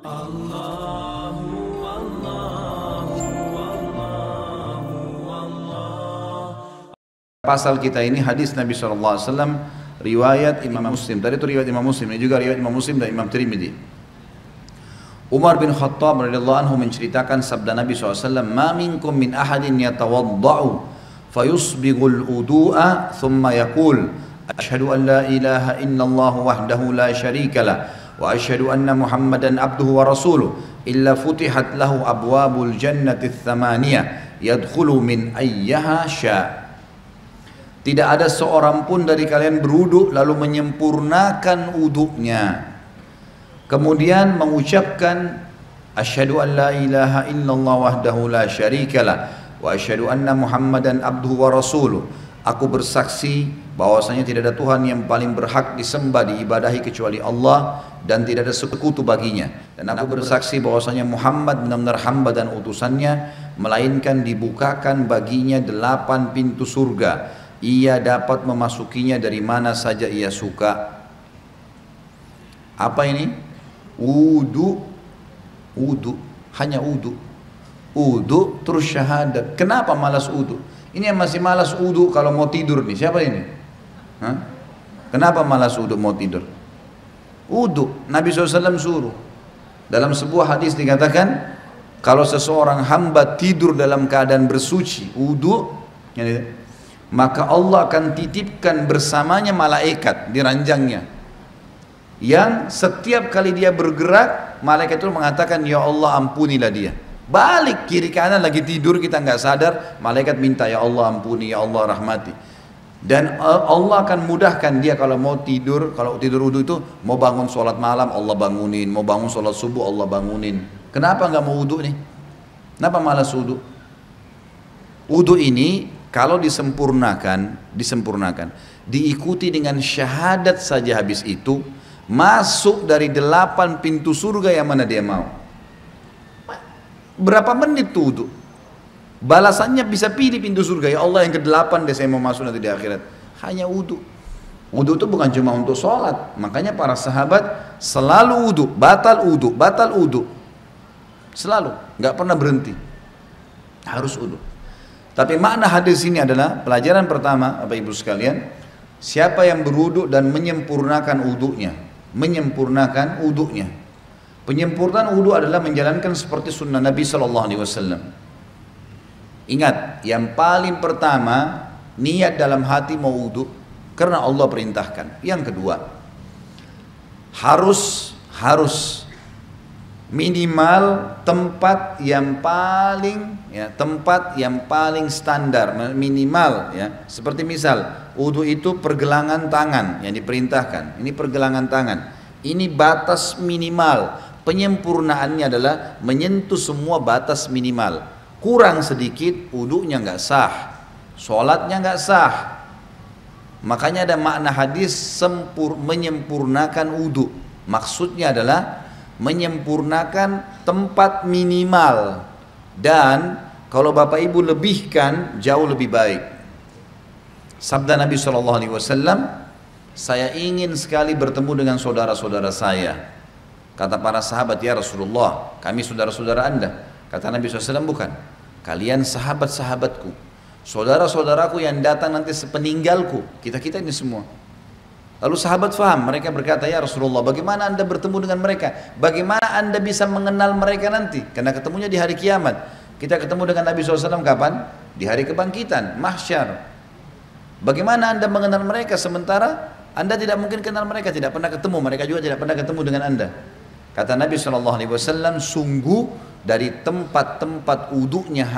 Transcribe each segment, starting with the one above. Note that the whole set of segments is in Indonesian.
Allahu Allahu Allahu Allah. Pasal kita ini hadis Nabi SAW, riwayat Imam Muslim. Tadi itu riwayat Imam Muslim, ini juga riwayat Imam Muslim dan Imam Tirmidzi. Umar bin Khattab radhiyallahu anhu menceritakan sabda Nabi SAW, "Ma minkum min ahadin yatawadda'u fayusbighul wudu'a thumma yaqul asyhadu an la ilaha illallah wahdahu la syarika lah wa asyhadu anna Muhammadan abduhu wa rasuluh illa futihat lahu abwabul jannati tsamaniyah yadkhulu min ayyaha sya'." Tidak ada seorang pun dari kalian berwudu lalu menyempurnakan wudunya, kemudian mengucapkan asyhadu an la ilaha illallah wahdahu la syarikalah wa asyhadu anna Muhammadan abduhu wa rasuluh. Aku bersaksi bahwasanya tidak ada Tuhan yang paling berhak disembah diibadahi kecuali Allah dan tidak ada sekutu baginya, dan aku bersaksi bahwasanya Muhammad benar-benar hamba dan utusannya, melainkan dibukakan baginya 8 pintu surga, ia dapat memasukinya dari mana saja ia suka. Apa ini? Wudu, wudu, hanya wudu, wudu terus syahadat. Kenapa malas wudu? Ini yang masih malas wudu kalau mau tidur nih, siapa ini? Hah? Kenapa malas wudu mau tidur? Wudu, Nabi SAW suruh. Dalam sebuah hadis dikatakan, kalau seseorang hamba tidur dalam keadaan bersuci, wudu, maka Allah akan titipkan bersamanya malaikat di ranjangnya, yang setiap kali dia bergerak, malaikat itu mengatakan, ya Allah ampunilah dia. Balik kiri kanan lagi tidur kita nggak sadar, malaikat minta, ya Allah ampuni, ya Allah rahmati. Dan Allah akan mudahkan dia kalau mau tidur, kalau tidur wudu itu mau bangun sholat malam Allah bangunin, mau bangun sholat subuh Allah bangunin. Kenapa nggak mau wudu nih? Kenapa malas wudu? Wudu ini kalau disempurnakan, diikuti dengan syahadat saja, habis itu masuk dari 8 pintu surga yang mana dia mau. Berapa menit tuh wudu? Balasannya bisa pilih pintu surga, ya Allah yang ke-8 deh saya mau masuk nanti di akhirat. Hanya wudu. Wudu itu bukan cuma untuk sholat, makanya para sahabat selalu wudu, batal wudu, batal wudu, selalu, nggak pernah berhenti, harus wudu. Tapi makna hadis ini adalah pelajaran pertama, Bapak Ibu sekalian, siapa yang berwudu dan menyempurnakan wudunya, menyempurnakan wudunya. Penyempurnaan wudu adalah menjalankan seperti sunnah Nabi SAW. Ingat, yang paling pertama niat dalam hati mau wudu karena Allah perintahkan. Yang kedua, harus minimal tempat yang paling tempat yang paling standar, minimal ya. Seperti misal wudu itu pergelangan tangan yang diperintahkan. Ini pergelangan tangan. Ini batas minimal. Penyempurnaannya adalah menyentuh semua batas minimal. Kurang sedikit wudunya nggak sah, sholatnya nggak sah. Makanya ada makna hadis menyempurnakan wudu. Maksudnya adalah menyempurnakan tempat minimal, dan kalau Bapak Ibu lebihkan jauh lebih baik. Sabda Nabi SAW, saya ingin sekali bertemu dengan saudara-saudara saya. Kata para sahabat, ya Rasulullah, kami saudara-saudara Anda. Kata Nabi SAW, bukan, kalian sahabat-sahabatku, saudara-saudaraku yang datang nanti sepeninggalku, kita-kita ini semua. Lalu sahabat faham, mereka berkata, ya Rasulullah, bagaimana Anda bertemu dengan mereka? Bagaimana Anda bisa mengenal mereka nanti? Karena ketemunya di hari kiamat. Kita ketemu dengan Nabi SAW kapan? Di hari kebangkitan, mahsyar. Bagaimana Anda mengenal mereka sementara Anda tidak mungkin kenal mereka, tidak pernah ketemu, mereka juga tidak pernah ketemu dengan Anda. Kata Nabi SAW, sungguh dari tempat-tempat wudunya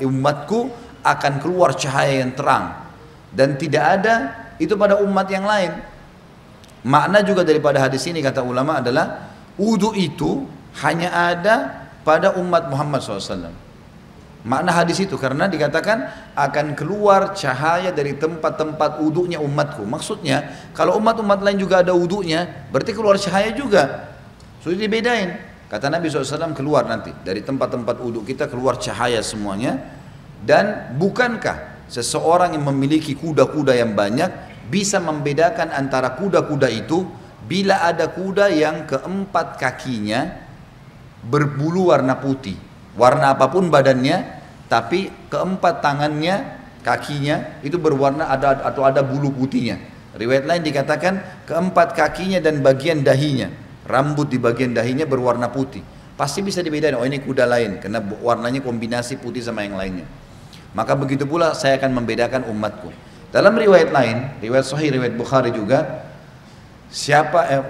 umatku akan keluar cahaya yang terang, dan tidak ada itu pada umat yang lain. Makna juga daripada hadis ini kata ulama adalah wudu itu hanya ada pada umat Muhammad SAW. Makna hadis itu karena dikatakan akan keluar cahaya dari tempat-tempat wudunya umatku. Maksudnya kalau umat-umat lain juga ada wudunya, berarti keluar cahaya juga. Sudah dibedain. Kata Nabi SAW, keluar nanti dari tempat-tempat wudu kita keluar cahaya semuanya. Dan bukankah seseorang yang memiliki kuda-kuda yang banyak bisa membedakan antara kuda-kuda itu bila ada kuda yang keempat kakinya berbulu warna putih, warna apapun badannya, tapi keempat tangannya, kakinya itu berwarna ada bulu putihnya. Riwayat lain dikatakan keempat kakinya dan bagian dahinya, rambut di bagian dahinya berwarna putih. Pasti bisa dibedakan, oh ini kuda lain, karena warnanya kombinasi putih sama yang lainnya. Maka begitu pula saya akan membedakan umatku. Dalam riwayat lain, riwayat Sahih, riwayat Bukhari juga,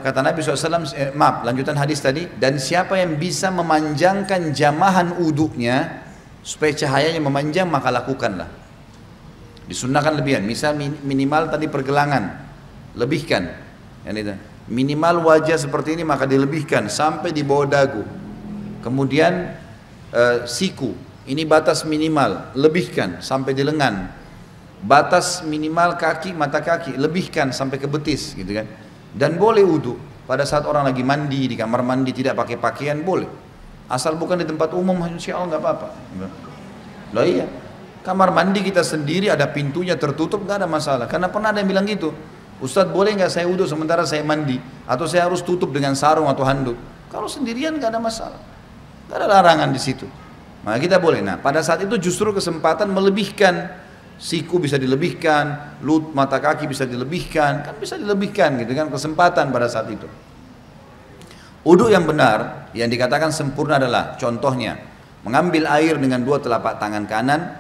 kata Nabi SAW, lanjutan hadis tadi, dan siapa yang bisa memanjangkan jamahan uduknya supaya cahayanya memanjang, maka lakukanlah. Disunnahkan lebihan, misal minimal tadi pergelangan, lebihkan. Minimal wajah seperti ini maka dilebihkan sampai di bawah dagu. Kemudian siku, ini batas minimal, lebihkan sampai di lengan. Batas minimal kaki, mata kaki, lebihkan sampai ke betis, gitu kan. Dan boleh wudu pada saat orang lagi mandi di kamar mandi tidak pakai pakaian boleh, asal bukan di tempat umum, insya Allah nggak apa-apa. Loh iya, kamar mandi kita sendiri ada pintunya tertutup nggak ada masalah. Karena pernah ada yang bilang gitu, Ustadz boleh nggak saya wudu sementara saya mandi, atau saya harus tutup dengan sarung atau handuk? Kalau sendirian nggak ada masalah, nggak ada larangan di situ. Maka kita boleh. Nah pada saat itu justru kesempatan melebihkan. Siku bisa dilebihkan, mata kaki bisa dilebihkan, kan bisa dilebihkan gitu kan, kesempatan pada saat itu. Wudu yang benar, yang dikatakan sempurna adalah contohnya mengambil air dengan dua telapak tangan kanan,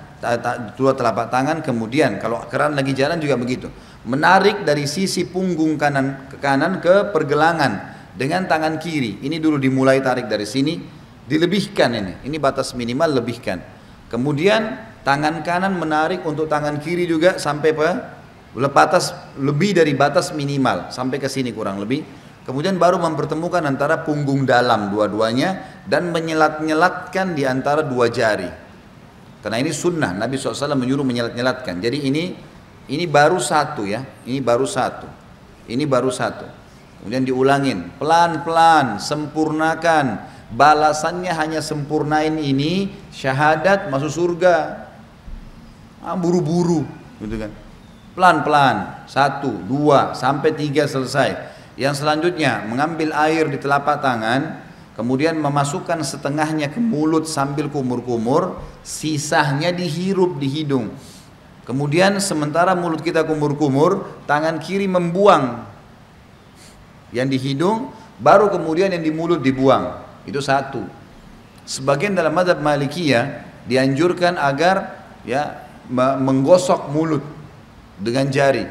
dua telapak tangan, kemudian kalau keran lagi jalan juga begitu, menarik dari sisi punggung kanan ke pergelangan dengan tangan kiri. Ini dulu dimulai tarik dari sini, dilebihkan ini batas minimal lebihkan. Kemudian tangan kanan menarik untuk tangan kiri juga sampai batas lebih dari batas minimal sampai ke sini kurang lebih. Kemudian baru mempertemukan antara punggung dalam dua-duanya dan menyelat-nyelatkan di antara dua jari. Karena ini sunnah, Nabi SAW menyuruh menyelat-nyelatkan. Jadi ini baru satu ya, ini baru satu, ini baru satu. Kemudian diulangin pelan-pelan, sempurnakan. Balasannya hanya sempurnain ini, syahadat masuk surga. Buru-buru gitu kan, pelan-pelan, 1, 2, sampai 3 selesai. Yang selanjutnya mengambil air di telapak tangan, kemudian memasukkan setengahnya ke mulut sambil kumur-kumur, sisanya dihirup di hidung. Kemudian sementara mulut kita kumur-kumur, tangan kiri membuang yang di hidung, baru kemudian yang di mulut dibuang. Itu satu. Sebagian dalam mazhab Malikiyah dianjurkan agar ya menggosok mulut dengan jari,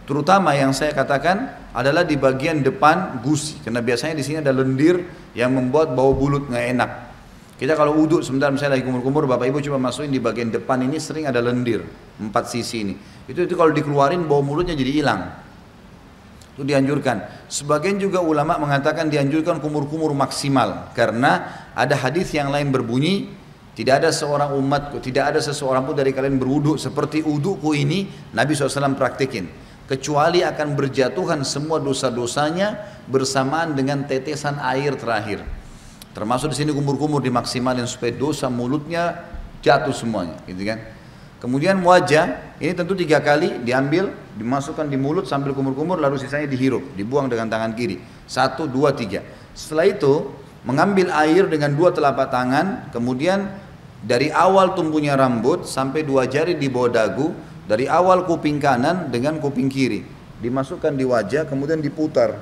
terutama yang saya katakan adalah di bagian depan gusi, karena biasanya di sini ada lendir yang membuat bau mulut nggak enak. Kita kalau uduk sebentar misalnya lagi kumur-kumur, bapak ibu coba masukin di bagian depan ini sering ada lendir 4 sisi ini. Itu kalau dikeluarin bau mulutnya jadi hilang. Itu dianjurkan. Sebagian juga ulama mengatakan dianjurkan kumur-kumur maksimal, karena ada hadis yang lain berbunyi, tidak ada seorang umatku, tidak ada seseorang pun dari kalian berwuduk seperti wudukku ini, Nabi SAW praktikin, kecuali akan berjatuhan semua dosa-dosanya bersamaan dengan tetesan air terakhir. Termasuk di sini kumur-kumur dimaksimalin supaya dosa mulutnya jatuh semuanya, gitu kan. Kemudian wajah, ini tentu 3 kali diambil, dimasukkan di mulut sambil kumur-kumur, lalu sisanya dihirup, dibuang dengan tangan kiri. 1, 2, 3. Setelah itu mengambil air dengan 2 telapak tangan, kemudian dari awal tumbuhnya rambut sampai 2 jari di bawah dagu, dari awal kuping kanan dengan kuping kiri, dimasukkan di wajah, kemudian diputar.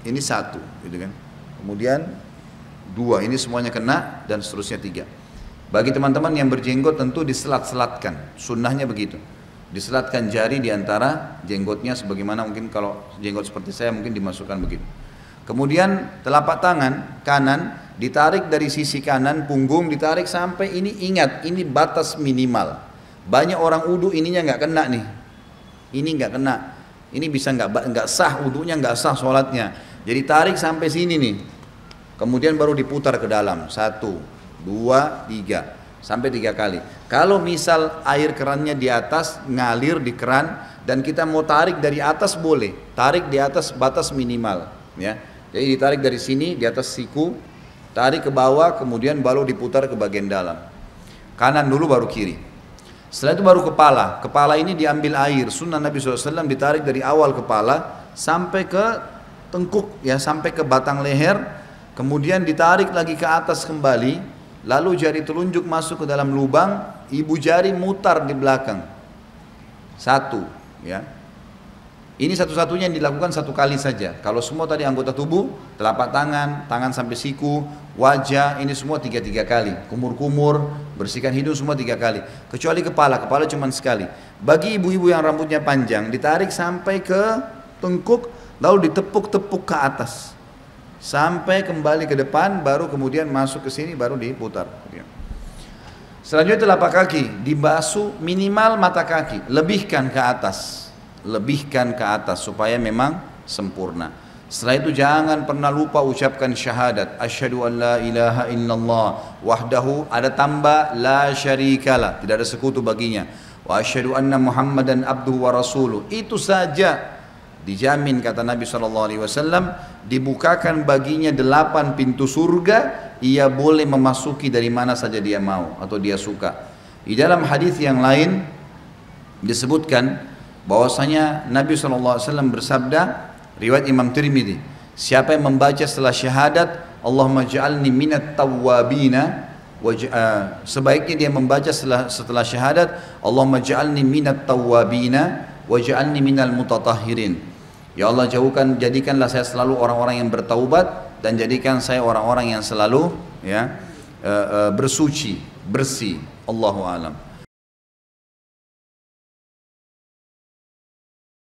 Ini 1, gitu kan. Kemudian 2, ini semuanya kena, dan seterusnya 3. Bagi teman-teman yang berjenggot tentu diselat-selatkan, sunnahnya begitu. Diselatkan jari di antara jenggotnya, sebagaimana mungkin kalau jenggot seperti saya mungkin dimasukkan begitu. Kemudian telapak tangan kanan ditarik dari sisi kanan punggung, ditarik sampai ini, ingat ini batas minimal. Banyak orang wudu ininya nggak kena nih, ini nggak kena, ini bisa nggak sah wudunya, nggak sah sholatnya. Jadi tarik sampai sini nih, kemudian baru diputar ke dalam, 1, 2, 3, sampai 3 kali. Kalau misal air kerannya di atas, ngalir di keran, dan kita mau tarik dari atas boleh, tarik di atas batas minimal, ya. Jadi ditarik dari sini di atas siku, tarik ke bawah, kemudian baru diputar ke bagian dalam. Kanan dulu baru kiri. Setelah itu baru kepala. Kepala ini diambil air. Sunnah Nabi SAW ditarik dari awal kepala sampai ke tengkuk, ya, sampai ke batang leher. kemudian ditarik lagi ke atas kembali, lalu jari telunjuk masuk ke dalam lubang, ibu jari mutar di belakang. Satu, ya. Ini satu-satunya yang dilakukan satu kali saja. Kalau semua tadi anggota tubuh, telapak tangan, tangan sampai siku, wajah, ini semua 3 kali. Kumur-kumur, bersihkan hidung semua 3 kali. Kecuali kepala cuma sekali. Bagi ibu-ibu yang rambutnya panjang, ditarik sampai ke tengkuk, lalu ditepuk-tepuk ke atas. Sampai kembali ke depan, baru kemudian masuk ke sini, baru diputar. Selanjutnya telapak kaki, dibasuh minimal mata kaki, lebihkan ke atas. Lebihkan ke atas supaya memang sempurna. Setelah itu jangan pernah lupa ucapkan syahadat asyhadu an la ilaha illallah wahdahu, ada tambah la syarikalah, tidak ada sekutu baginya, wa asyhadu anna muhammadan abduhu wa rasuluh. Itu saja dijamin kata Nabi SAW, dibukakan baginya 8 pintu surga, ia boleh memasuki dari mana saja dia mau atau dia suka. Di dalam hadis yang lain disebutkan bahwasanya Nabi SAW bersabda, riwayat Imam Tirmidzi, siapa yang membaca setelah syahadat Allahumma ja'alni minat tawwabina, sebaiknya dia membaca setelah syahadat Allahumma ja'alni minat tawwabina waj'alni minal mutatahhirin. Ya Allah, jadikanlah saya selalu orang-orang yang bertaubat dan jadikan saya orang-orang yang selalu bersuci, bersih. Allahu a'lam.